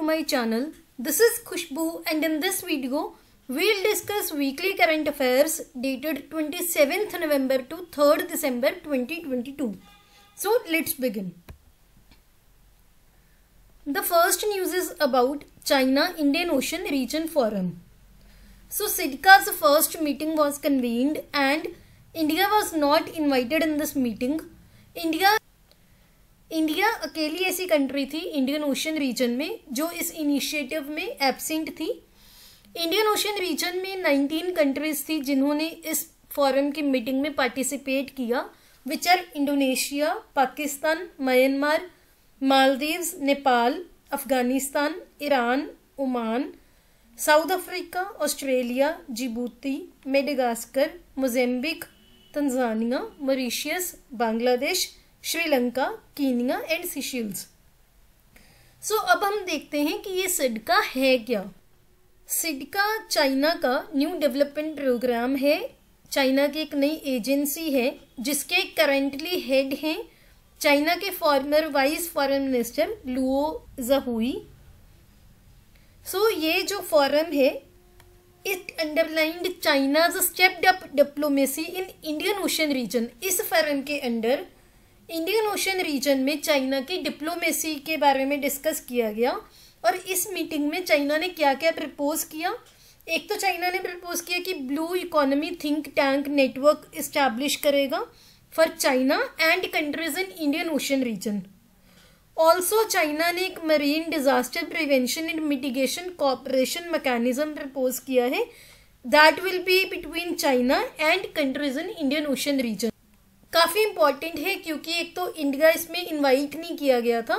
my channel. This is Khushbu and in this video we'll discuss weekly current affairs dated 27th November to 3rd December 2022. So let's begin. The first news is about China Indian Ocean Region Forum. So SIDCA's first meeting was convened and India was not invited in this meeting. India अकेली ऐसी country थी Indian Ocean region में जो इस initiative में absent थी. Indian Ocean region में 19 countries थी जिन्होंने इस फोरम की मीटिंग में पार्टिसिपेट किया, which are Indonesia, Pakistan, Myanmar, Maldives, Nepal, Afghanistan, Iran, Oman, South Africa, Australia, Djibouti, Madagascar, Mozambique, Tanzania, Mauritius, Bangladesh, Sri Lanka, Kenya and Seychelles. So अब हम देखते हैं कि ये सिडका है क्या. सिडका चाइना का न्यू डेवलपमेंट प्रोग्राम है. चाइना की एक नई एजेंसी है जिसके करेंटली हेड हैं चाइना के former vice foreign minister Luo Zhaohui. So ये जो फॉरम है it underlined China's stepped up diplomacy in Indian Ocean region. इस फॉरम के अंडर इंडियन ओशन रीजन में चाइना की डिप्लोमेसी के बारे में डिस्कस किया गया. और इस मीटिंग में चाइना ने क्या क्या प्रपोज किया. एक तो चाइना ने प्रपोज किया कि blue economy think tank network establish करेगा for China and countries in Indian Ocean region. Also China ने एक marine disaster prevention and mitigation cooperation mechanism propose किया है that will be between China and countries in Indian Ocean region. काफ़ी important है क्योंकि एक तो इंडिया इसमें इनवाइट नहीं किया गया था.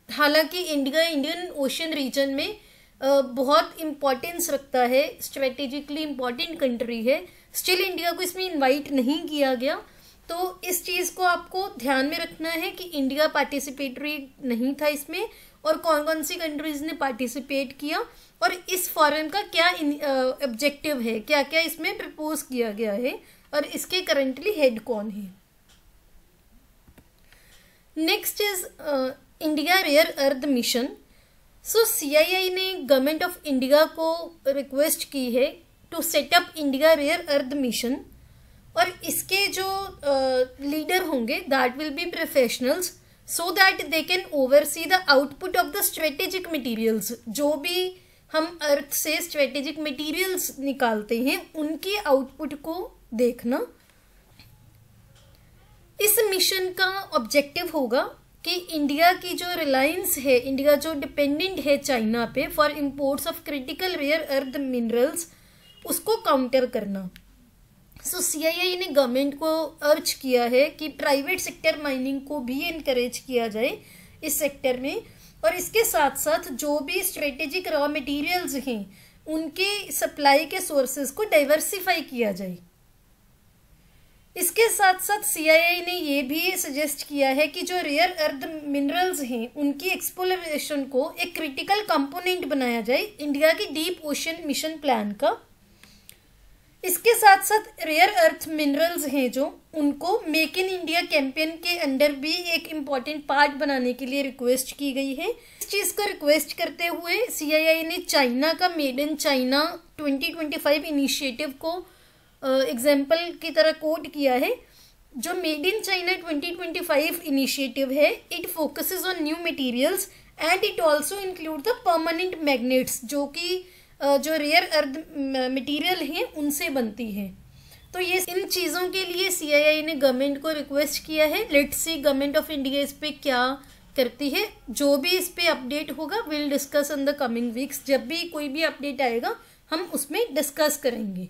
हालांकि इंडिया इंडियन ओशन रीजन में बहुत इम्पोर्टेंस रखता है, स्ट्रेटेजिकली इम्पॉर्टेंट कंट्री है, स्टिल इंडिया को इसमें इनवाइट नहीं किया गया. तो इस चीज़ को आपको ध्यान में रखना है कि इंडिया पार्टिसिपेटरी नहीं था इसमें और कौन कौन सी कंट्रीज़ ने पार्टिसिपेट किया और इस फोरम का क्या ऑब्जेक्टिव है, क्या क्या इसमें प्रपोज किया गया है और इसके करंटली हेड कौन है. Next is India rare earth mission. So CII ने गवर्नमेंट ऑफ इंडिया को रिक्वेस्ट की है to set up India rare earth mission और इसके जो लीडर होंगे that will be professionals so that they can oversee the output of the strategic materials. जो भी हम अर्थ से स्ट्रेटेजिक मटीरियल्स निकालते हैं उनकी आउटपुट को देखना. इस मिशन का ऑब्जेक्टिव होगा कि इंडिया की जो रिलायंस है, इंडिया जो डिपेंडेंट है चाइना पे for imports of critical rare earth minerals, उसको काउंटर करना. सो सीआईआई ने गवर्नमेंट को अर्ज किया है कि प्राइवेट सेक्टर माइनिंग को भी इनकरेज किया जाए इस सेक्टर में और इसके साथ साथ जो भी स्ट्रेटेजिक रॉ मटेरियल्स हैं उनके सप्लाई के सोर्सेज को डाइवर्सिफाई किया जाए. इसके साथ साथ सीआईआई ने ये भी सजेस्ट किया है कि जो रेयर अर्थ मिनरल्स हैं उनकी एक्सप्लोरेशन को एक क्रिटिकल कंपोनेंट बनाया जाए इंडिया की डीप ओशन मिशन प्लान का. इसके साथ साथ रेयर अर्थ मिनरल्स हैं जो उनको मेक इन इंडिया कैंपेन के अंडर भी एक इम्पॉर्टेंट पार्ट बनाने के लिए रिक्वेस्ट की गई है. इस चीज़ को रिक्वेस्ट करते हुए सीआईआई ने चाइना का मेड इन चाइना 2025 इनिशिएटिव को एग्जाम्पल की तरह कोट किया है. जो मेड इन चाइना 2025 इनिशिएटिव है it focuses on new materials and it also include the permanent magnets जो कि जो रेयर अर्थ मटेरियल हैं उनसे बनती है. तो ये इन चीज़ों के लिए सीआईआई ने गवर्नमेंट को रिक्वेस्ट किया है. Let's see government of India इस पे क्या करती है. जो भी इस पे अपडेट होगा will discuss in the coming weeks. जब भी कोई भी अपडेट आएगा हम उसमें डिस्कस करेंगे.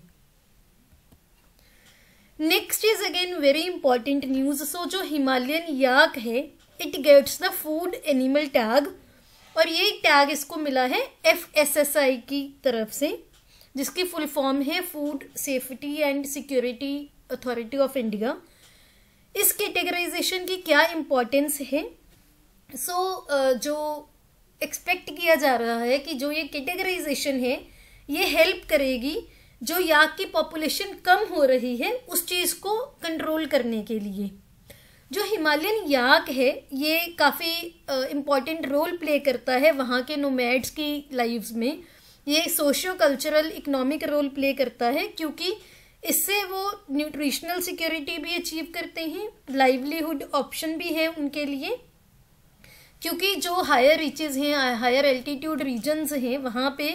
Next is again very important news. So जो हिमालयन याक है it gets the food animal tag और ये टैग इसको मिला है FSSAI की तरफ से जिसकी फुल फॉर्म है food safety and security authority of India. इस कैटेगराइजेशन की क्या इम्पोर्टेंस है. जो एक्सपेक्ट किया जा रहा है कि जो ये कैटेगराइजेशन है ये हेल्प करेगी जो याक की पॉपुलेशन कम हो रही है उस चीज़ को कंट्रोल करने के लिए. जो हिमालयन याक है ये काफ़ी इम्पॉर्टेंट रोल प्ले करता है वहाँ के नोमैड्स की लाइव्स में। ये socio cultural economic role play करता है क्योंकि इससे वो न्यूट्रिशनल सिक्योरिटी भी अचीव करते हैं, लाइवलीहुड ऑप्शन भी है उनके लिए, क्योंकि जो हायर रीचेज हैं, हायर एल्टीट्यूड रीजन्स हैं, वहाँ पे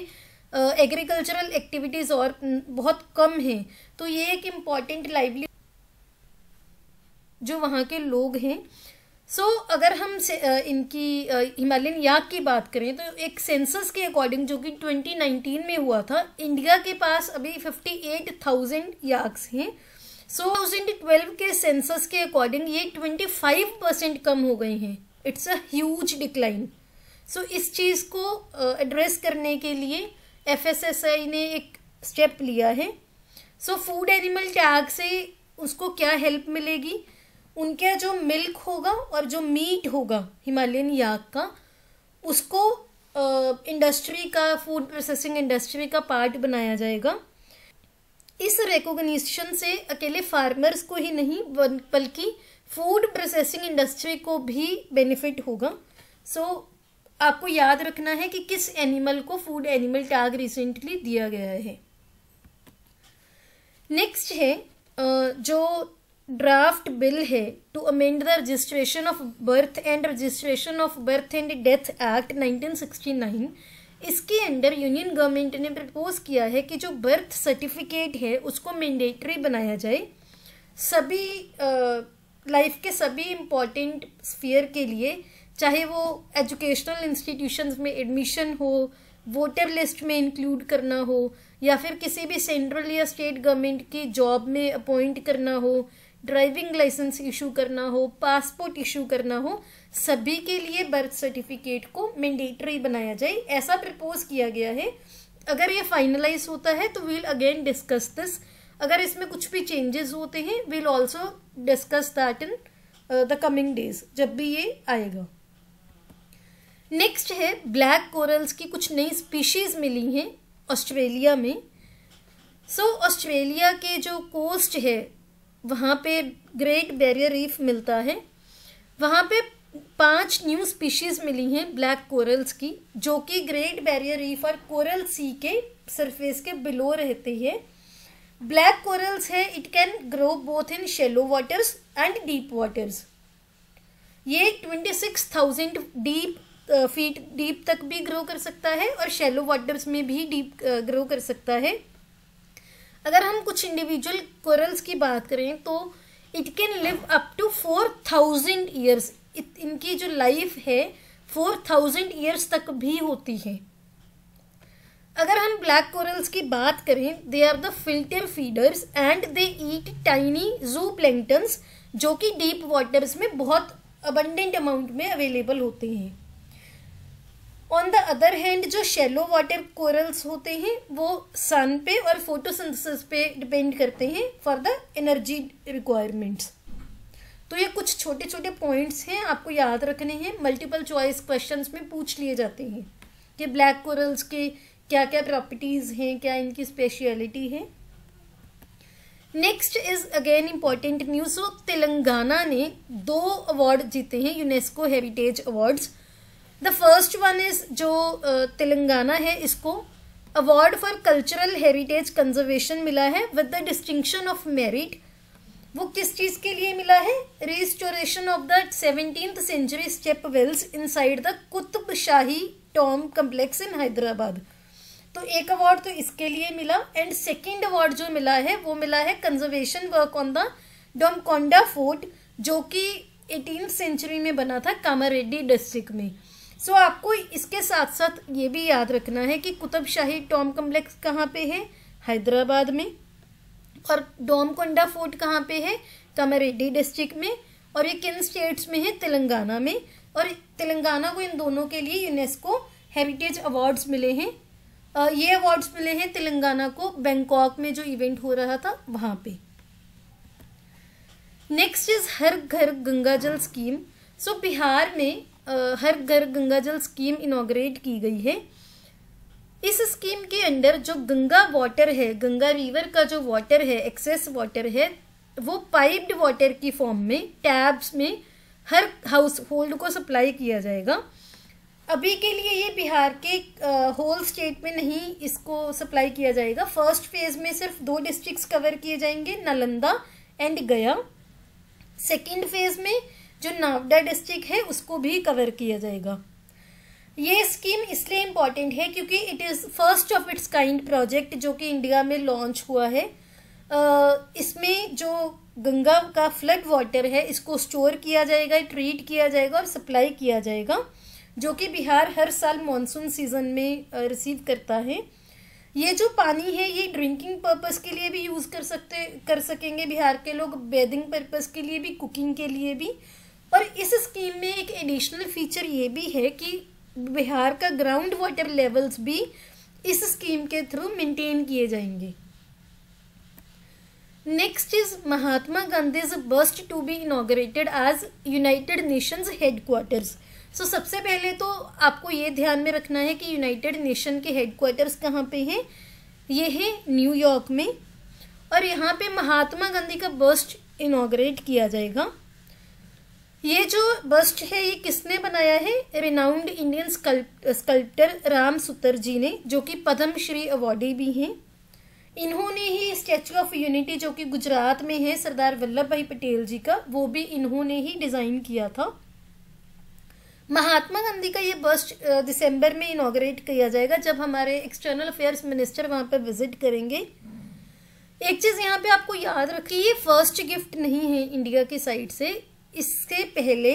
एग्रीकल्चरल एक्टिविटीज़ और बहुत कम हैं। तो ये एक इम्पॉर्टेंट लाइवली जो वहाँ के लोग हैं। अगर हम इनकी हिमालयन याक की बात करें तो एक सेंसस के अकॉर्डिंग जो कि 2019 में हुआ था, इंडिया के पास अभी 58,000 याक्स हैं। 2012 के सेंसस के अकॉर्डिंग ये 25% कम हो गए हैं। It's a huge decline. इस चीज़ को एड्रेस करने के लिए FSSAI ने एक स्टेप लिया है। फूड एनिमल टैग से उसको क्या हेल्प मिलेगी, उनका जो मिल्क होगा और जो मीट होगा हिमालयन याक का, उसको इंडस्ट्री का, फूड प्रोसेसिंग इंडस्ट्री का पार्ट बनाया जाएगा। इस रिकॉग्निशन से अकेले फार्मर्स को ही नहीं बल्कि फूड प्रोसेसिंग इंडस्ट्री को भी बेनिफिट होगा। आपको याद रखना है कि किस एनिमल को फूड एनिमल टैग रिसेंटली दिया गया है। नेक्स्ट है जो ड्राफ्ट बिल है to amend the registration of birth and registration of birth and death act 1969। इसके अंडर यूनियन गवर्नमेंट ने प्रपोज किया है कि जो बर्थ सर्टिफिकेट है उसको मैंडेटरी बनाया जाए सभी लाइफ के सभी इम्पॉर्टेंट स्फीयर के लिए, चाहे वो एजुकेशनल इंस्टीट्यूशंस में एडमिशन हो, वोटर लिस्ट में इंक्लूड करना हो, या फिर किसी भी सेंट्रल या स्टेट गवर्नमेंट की जॉब में अपॉइंट करना हो, ड्राइविंग लाइसेंस इशू करना हो, पासपोर्ट इशू करना हो, सभी के लिए बर्थ सर्टिफिकेट को मैंडेटरी बनाया जाए, ऐसा प्रपोज किया गया है। अगर ये फाइनलाइज होता है तो वील अगेन डिस्कस दिस। अगर इसमें कुछ भी चेंजेस होते हैं we'll also discuss that in the coming days, जब भी ये आएगा। नेक्स्ट है ब्लैक कोरल्स की कुछ नई स्पीशीज मिली हैं ऑस्ट्रेलिया में। ऑस्ट्रेलिया के जो कोस्ट है वहाँ पे ग्रेट बैरियर रीफ मिलता है। वहाँ पे 5 न्यू स्पीशीज मिली हैं ब्लैक कोरल्स की, जो कि ग्रेट बैरियर रीफ और कोरल सी के सरफेस के बिलो रहते हैं। ब्लैक कोरल्स है, it can grow both in shallow waters and deep waters. ये 26,000 फीट डीप तक भी ग्रो कर सकता है और शैलो वाटर्स में भी डीप ग्रो कर सकता है। अगर हम कुछ इंडिविजुअल कोरल्स की बात करें तो it can live up to 4,000 years. इनकी जो लाइफ है 4,000 ईयर्स तक भी होती है। अगर हम ब्लैक कोरल्स की बात करें, they are the filter feeders and they eat tiny zooplanktons, जो कि डीप वाटर्स में बहुत अबंडेंट अमाउंट में अवेलेबल होते हैं। ऑन द अदर हैंड जो शैलो वाटर कोरल्स होते हैं वो सन पे और फोटोसिंथेसिस पे डिपेंड करते हैं फॉर द एनर्जी रिक्वायरमेंट्स। तो ये कुछ छोटे छोटे पॉइंट्स हैं, आपको याद रखने हैं। मल्टीपल चॉइस क्वेश्चंस में पूछ लिए जाते हैं कि ब्लैक कोरल्स के क्या क्या प्रॉपर्टीज हैं, क्या इनकी स्पेशलिटी है। Next is again important news. Telangana ने 2 अवार्ड जीते हैं, UNESCO heritage awards. The first one is जो तेलंगाना है, इसको award for cultural heritage conservation मिला है with the distinction of merit. वो किस चीज़ के लिए मिला है? Restoration of the 17th century step wells inside the Qutb Shahi tomb complex in Hyderabad. तो एक अवार्ड तो इसके लिए मिला, एंड सेकेंड अवार्ड जो मिला है वो मिला है conservation work on the Domakonda fort, जो कि 18th सेंचुरी में बना था कामारेड्डी डिस्ट्रिक्ट में। आपको इसके साथ साथ ये भी याद रखना है कि कुतुब शाही टॉम कम्प्लेक्स कहाँ पे है? हैदराबाद में। और डोमकोंडा फोर्ट कहाँ पे है? कामारेड्डी डिस्ट्रिक्ट में। और ये किन स्टेट्स में है? तेलंगाना में। और तेलंगाना को इन दोनों के लिए यूनेस्को हेरिटेज अवार्ड्स मिले हैं। ये अवार्ड्स मिले हैं तेलंगाना को बैंकॉक में जो इवेंट हो रहा था वहाँ पे। नेक्स्ट इज हर घर गंगा जल स्कीम। बिहार में हर घर गंगा जल स्कीम इनॉग्रेट की गई है। इस स्कीम के अंडर जो गंगा वाटर है, गंगा रिवर का जो वाटर है, एक्सेस वाटर है, वो पाइप्ड वाटर की फॉर्म में टैब्स में हर हाउस होल्ड को सप्लाई किया जाएगा। अभी के लिए ये बिहार के होल स्टेट में नहीं इसको सप्लाई किया जाएगा। फर्स्ट फेज में सिर्फ 2 डिस्ट्रिक्ट्स कवर किए जाएंगे, नालंदा एंड गया। सेकेंड फेज में जो नावडा डिस्ट्रिक्ट है उसको भी कवर किया जाएगा। ये स्कीम इसलिए इम्पॉर्टेंट है क्योंकि it is first of its kind project जो कि इंडिया में लॉन्च हुआ है। इसमें जो गंगा का फ्लड वाटर है इसको स्टोर किया जाएगा, ट्रीट किया जाएगा और सप्लाई किया जाएगा, जो कि बिहार हर साल मॉनसून सीजन में रिसीव करता है। ये जो पानी है ये ड्रिंकिंग पर्पस के लिए भी यूज़ कर सकेंगे बिहार के लोग, बेदिंग पर्पस के लिए भी, कुकिंग के लिए भी। और इस स्कीम में एक एडिशनल फीचर ये भी है कि बिहार का ग्राउंड वाटर लेवल्स भी इस स्कीम के थ्रू मेंटेन किए जाएंगे। Next is Mahatma Gandhi's bust to be inaugurated as United Nations headquarters. So सबसे पहले तो आपको ये ध्यान में रखना है कि यूनाइटेड नेशन के हेडक्वार्टर्स कहाँ पे हैं। ये है न्यूयॉर्क में, और यहाँ पे महात्मा गांधी का बस्ट इनॉग्रेट किया जाएगा। ये जो बस्ट है ये किसने बनाया है? रिनाउंड इंडियन स्कल्प्टर राम सुतर जी ने, जो कि पद्म श्री अवार्डी भी हैं। इन्होंने ही स्टैचू ऑफ यूनिटी जो कि गुजरात में है सरदार वल्लभ भाई पटेल जी का, वो भी इन्होंने ही डिजाइन किया था। महात्मा गांधी का ये बस्ट दिसंबर में इनॉग्रेट किया जाएगा जब हमारे एक्सटर्नल अफेयर्स मिनिस्टर वहां पर विजिट करेंगे। एक चीज यहाँ पे आपको याद रखिए, ये फर्स्ट गिफ्ट नहीं है इंडिया की साइड से। इससे पहले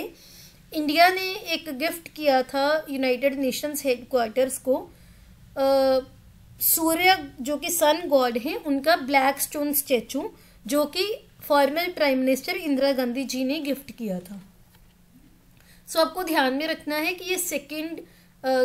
इंडिया ने एक गिफ्ट किया था यूनाइटेड नेशंस हेडक्वार्टर्स को, सूर्य जो कि सन गॉड हैं उनका ब्लैक स्टोन स्टैचू, जो कि former prime minister Indira Gandhi ji ने गिफ्ट किया था। सो आपको ध्यान में रखना है कि ये सेकंड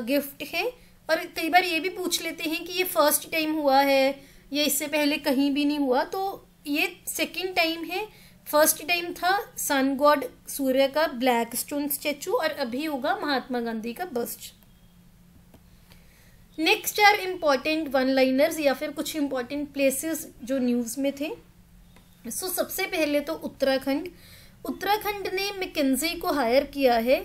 गिफ्ट है। और कई बार ये भी पूछ लेते हैं कि ये फर्स्ट टाइम हुआ है या इससे पहले कहीं भी नहीं हुआ, तो ये सेकंड टाइम है। फर्स्ट टाइम था सन गॉड सूर्य का ब्लैक स्टोन स्टैचू, और अभी होगा महात्मा गांधी का bust. Next are important one liners या फिर कुछ इम्पॉर्टेंट प्लेसेस जो न्यूज में थे। सो सबसे पहले तो उत्तराखंड ने मैकेंजी को हायर किया है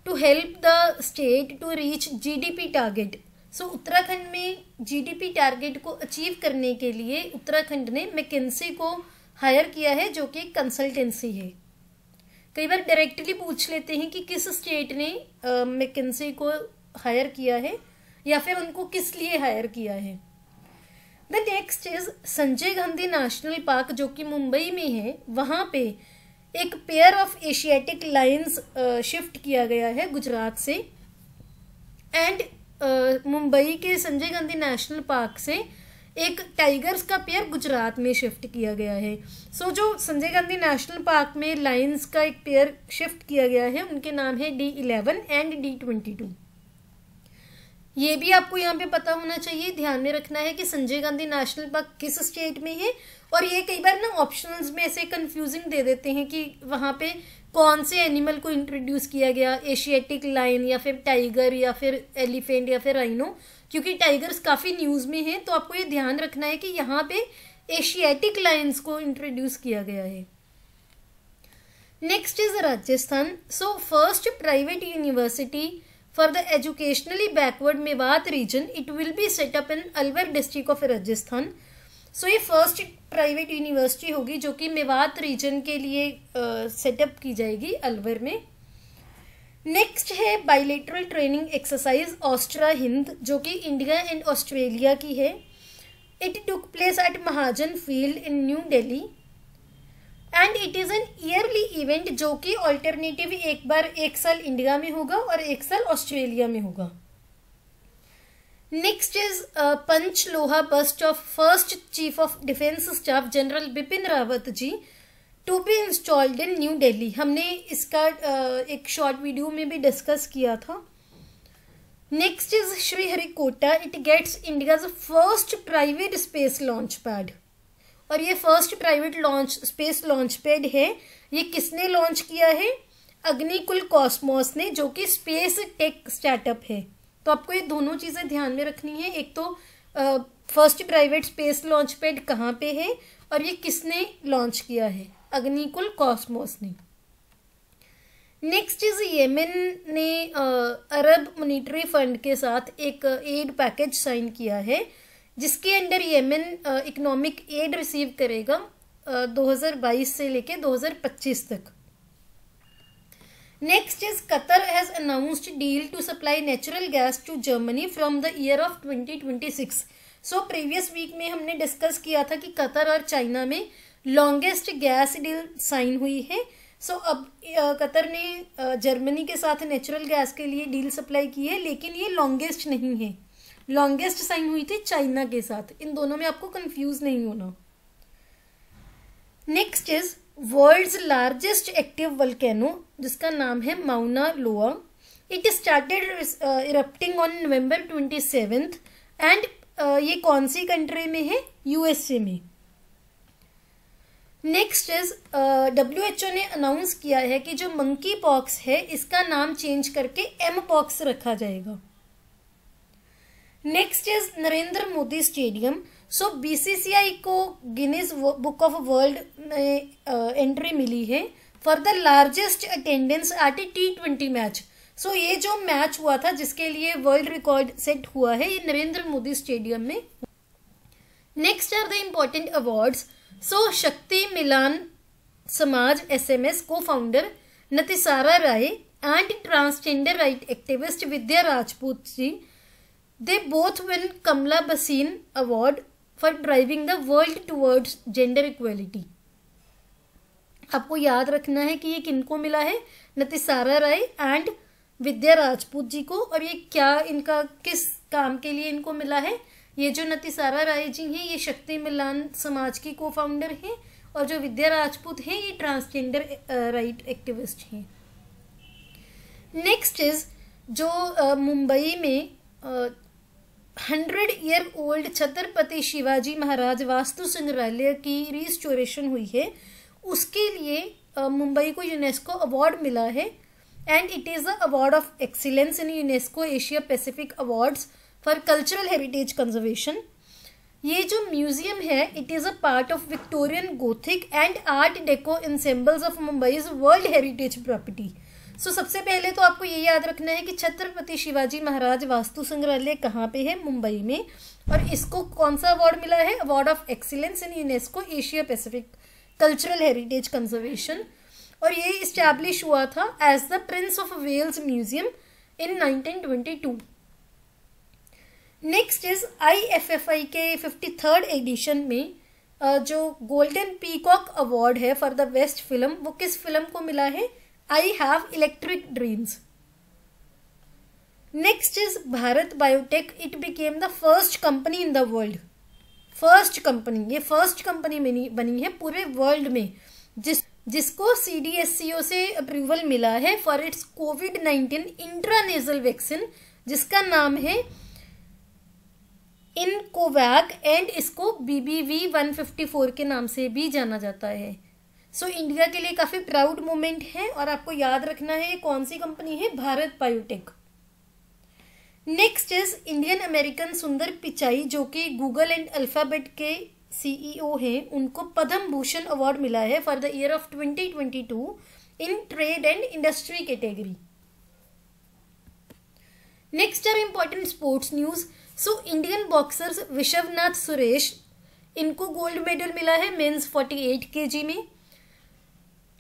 to help the state to reach GDP target. So Uttarakhand में जीडीपी टारगेट को अचीव करने के लिए उत्तराखंड ने मैकेंजी को हायर किया है, जो कि कंसल्टेंसी है। कई बार डायरेक्टली पूछ लेते हैं कि किस स्टेट ने मैकेंजी को हायर किया है या फिर उनको किस लिए हायर किया है। The next is Sanjay Gandhi national park जो कि मुंबई में है, वहां पे एक pair of Asiatic Lions shift किया गया है गुजरात से, एंड मुंबई के संजय गांधी नेशनल पार्क से एक टाइगर्स का पेयर गुजरात में शिफ्ट किया गया है। सो जो संजय गांधी नेशनल पार्क में लायंस का एक पेयर शिफ्ट किया गया है उनके नाम है D11 एंड D22। ये भी आपको यहाँ पे पता होना चाहिए, ध्यान में रखना है कि संजय गांधी नेशनल पार्क किस स्टेट में है। और ये कई बार ना ऑप्शनल्स में ऐसे कंफ्यूजिंग दे देते हैं कि वहाँ पे कौन से एनिमल को इंट्रोड्यूस किया गया, एशियाटिक लायन या फिर टाइगर या फिर एलिफेंट या फिर राइनो, क्योंकि टाइगर्स काफ़ी न्यूज़ में हैं। तो आपको ये ध्यान रखना है कि यहाँ पे एशियाटिक लायंस को इंट्रोड्यूस किया गया है। Next is Rajasthan. So first private university for the educationally backward Mewat region, it will be set up in Alwar district of Rajasthan. So ये फर्स्ट प्राइवेट यूनिवर्सिटी होगी जो कि मेवात रीजन के लिए सेटअप की जाएगी अलवर में। नेक्स्ट है बाइलेटरल ट्रेनिंग एक्सरसाइज ऑस्ट्रा हिंद, जो कि इंडिया एंड ऑस्ट्रेलिया की है। It took place at Mahajan field in New Delhi and it is an yearly event जो कि ऑल्टरनेटिव एक साल इंडिया में होगा और एक साल ऑस्ट्रेलिया में होगा। Next is panchaloha bust of first chief of defence staff general Bipin Rawat ji to be installed in New Delhi. हमने इसका एक शॉर्ट वीडियो में भी डिस्कस किया था। Next is Sriharikota, it gets India's first private space launch pad. और ये first private space launch pad है। ये किसने लॉन्च किया है? अग्निकुल कॉस्मोस ने, जो कि स्पेस टेक स्टार्टअप है। तो आपको ये दोनों चीज़ें ध्यान में रखनी है। एक तो first private space launch pad कहाँ पे है और ये किसने लॉन्च किया है? अग्निकुल कॉस्मोस ने। नेक्स्ट इज येमेन ने अरब मॉनिटरी फंड के साथ एक एड पैकेज साइन किया है, जिसके under Yemen economic aid receive करेगा 2022 से लेके 2025 तक। Next is Qatar has announced deal to supply natural gas to Germany from the year of 2026। So previous week में हमने डिस्कस किया था कि कतर और चाइना में लॉन्गेस्ट गैस डील साइन हुई है। सो अब कतर ने जर्मनी के साथ नेचुरल गैस के लिए डील सप्लाई की है, लेकिन ये लॉन्गेस्ट नहीं है। लॉन्गेस्ट साइन हुई थी चाइना के साथ। इन दोनों में आपको कंफ्यूज नहीं होना। Next is world's largest active volcano, जिसका नाम है Mauna Loa. It started erupting on November 27 and ये कौन सी कंट्री में है? यूएसए में। नेक्स्ट इज WHO ने अनाउंस किया है कि जो मंकी पॉक्स है इसका नाम चेंज करके एम पॉक्स रखा जाएगा। Next is Narendra Modi stadium. So BCCI को गिनीज बुक ऑफ वर्ल्ड में एंट्री मिली है for the largest attendance at a T20 match. So ये जो मैच हुआ था जिसके लिए वर्ल्ड रिकॉर्ड सेट हुआ है, ये नरेंद्र मोदी स्टेडियम में। Next are the important awards. So Shakti Milan Samaj SMS को founder Natisara Rai and transgender right activist Vidya Rajput ji, they both win Kamla Basin Award for driving the world towards gender equality। आपको याद रखना है कि ये किनको मिला है? नतिसारा राय एंड विद्या राजपूत जी को। और ये क्या इनका किस काम के लिए इनको मिला है? ये जो नतिसारा राय जी हैं ये शक्ति मिलान समाज की को फाउंडर हैं, और जो विद्या राजपूत हैं ये ट्रांसजेंडर राइट एक्टिविस्ट हैं। नेक्स्ट इज जो मुंबई में 100 ईयर ओल्ड छत्रपति शिवाजी महाराज वास्तु संग्रहालय की रिस्टोरेशन हुई है, उसके लिए मुंबई को यूनेस्को अवार्ड मिला है and it is the award of excellence in UNESCO Asia Pacific awards for cultural heritage conservation. ये जो म्यूजियम है it is a part of Victorian Gothic and art deco ensembles of Mumbai's world heritage property. So सबसे पहले तो आपको ये याद रखना है कि छत्रपति शिवाजी महाराज वास्तु संग्रहालय कहाँ पे है? मुंबई में। और इसको कौन सा अवार्ड मिला है? Award of excellence in UNESCO Asia Pacific cultural heritage conservation. और ये इस्टेब्लिश हुआ था as the Prince of Wales museum in 1922। Next is IFFI के 53rd एडिशन में जो गोल्डन पीकॉक अवार्ड है फॉर द बेस्ट फिल्म, वो किस फिल्म को मिला है? I have electric dreams। Next is Bharat biotech. It became the first company in the world। First company, ये फर्स्ट कंपनी बनी है पूरे वर्ल्ड में जिसको CDSCO से अप्रूवल मिला है for its COVID-19 intranasal vaccine, जिसका नाम है इनकोवैक एंड इसको BBV 154 के नाम से भी जाना जाता है। सो इंडिया के लिए काफी प्राउड मोमेंट है और आपको याद रखना है ये कौन सी कंपनी है? Bharat Biotech. Next is Indian American Sundar Pichai, जो कि गूगल एंड अल्फाबेट के CEO हैं, उनको पद्म भूषण अवार्ड मिला है for the year of 2022 in trade and industry category. Next are important sports news. So Indian boxers Vishwanath Suresh, इनको गोल्ड मेडल मिला है मेंस 48 kg में।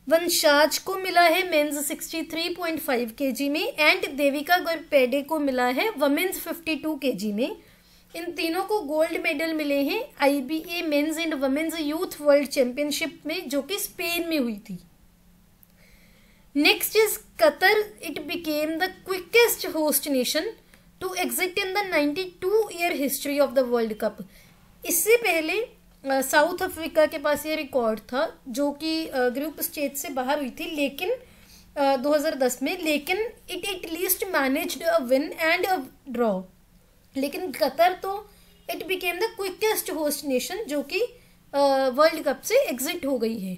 वंशाज को मिला है मेंस 63.5 kg में एंड देविका गोरपेडे को मिला है वमेन्स 52 kg में। इन तीनों को गोल्ड मेडल मिले हैं IBA men's and women's youth world championship में, जो कि स्पेन में हुई थी। Next is Qatar. It became the quickest host nation to exit in the 92-year history of the world cup. इससे पहले साउथ अफ्रीका के पास ये रिकॉर्ड था जो कि ग्रुप स्टेज से बाहर हुई थी, लेकिन 2010 में, लेकिन it at least managed a win and a draw. लेकिन कतर तो it became the quickest host nation जो कि वर्ल्ड कप से एग्जिट हो गई है।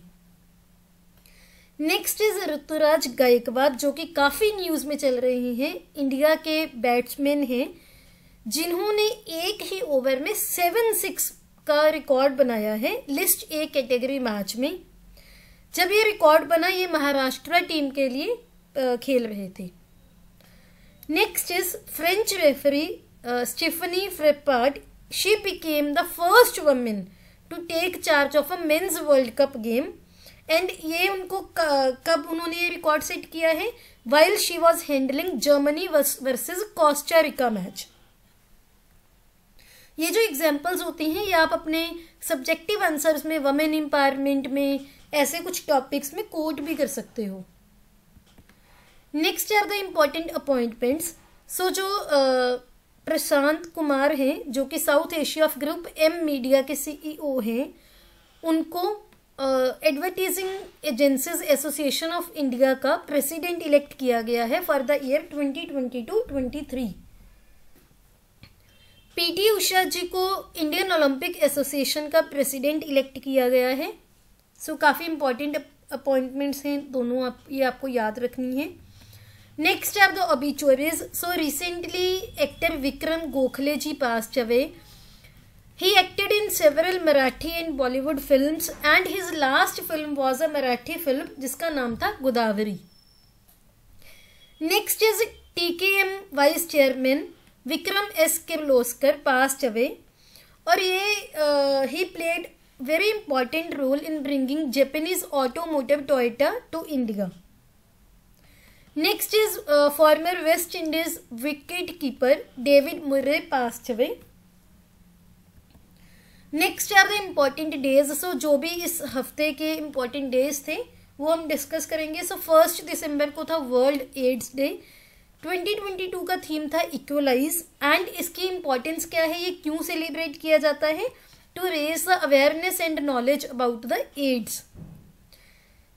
नेक्स्ट इज ऋतुराज गायकवाड, जो कि काफी न्यूज में चल रहे हैं। इंडिया के बैट्समैन हैं जिन्होंने एक ही ओवर में 7 6 का रिकॉर्ड बनाया है लिस्ट ए कैटेगरी मैच में। जब ये रिकॉर्ड बना, ये महाराष्ट्र टीम के लिए खेल रहे थे। Next is French referee Stephanie Frappart. She became the first women to take charge of a men's world cup game and ये उनको कब उन्होंने ये रिकॉर्ड सेट किया है, while she was handling Germany versus Costa Rica match. ये जो examples होती हैं ये आप अपने सब्जेक्टिव आंसर्स में, वमेन एम्पावरमेंट में, ऐसे कुछ टॉपिक्स में कोट भी कर सकते हो। Next are the important appointments. So जो प्रशांत कुमार हैं जो कि south Asia of group M media के CEO हैं, उनको advertising agencies association of India का प्रेसिडेंट इलेक्ट किया गया है for the year 2022-23। PT Usha ji को इंडियन ओलंपिक एसोसिएशन का प्रेसिडेंट इलेक्ट किया गया है। सो काफ़ी इंपॉर्टेंट अपॉइंटमेंट्स हैं दोनों, ये आपको याद रखनी है। Next are the obituaries. So recently actor Vikram Gokhale ji passed away. He acted in several Marathi and Bollywood films and his last film was a Marathi film जिसका नाम था Godavari. Next is TKM Vice Chairman Vikram S. Kirloskar passed away और ये he played very important role in bringing Japanese automotive Toyota to India. Next is former West Indies wicket keeper David Murray passed away. Next are the important days. So जो भी इस हफ्ते के important days थे वो हम discuss करेंगे। सो 1 दिसंबर को था वर्ल्ड एड्स डे। 2022 का थीम था इक्वलाइज एंड इसकी इम्पॉर्टेंस क्या है, ये क्यों सेलिब्रेट किया जाता है, to raise the awareness and knowledge about the AIDS.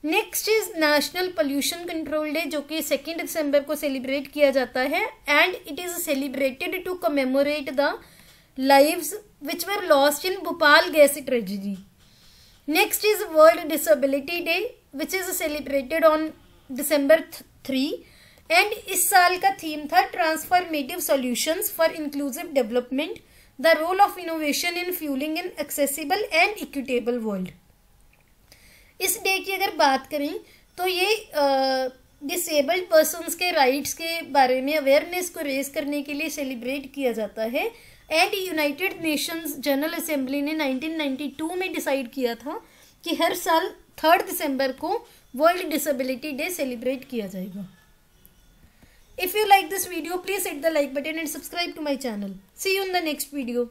Next is national pollution control day जो कि 2 दिसंबर को सेलिब्रेट किया जाता है and it is celebrated to commemorate the lives which were lost in Bhopal gas tragedy. Next is World Disability Day which is celebrated on December 3 and इस साल का थीम था Transformative Solutions for Inclusive Development, the role of innovation in fueling an accessible and equitable world. इस day की अगर बात करें तो ये डिसेबल्ड पर्सन्स के राइट्स के बारे में अवेयरनेस को रेज करने के लिए सेलिब्रेट किया जाता है and United Nations general assembly ने 1992 में डिसाइड किया था कि हर साल 3 दिसंबर को वर्ल्ड डिसेबिलिटी डे सेलिब्रेट किया जाएगा। If you like this video please hit the like button and subscribe to my channel. See you in the next video.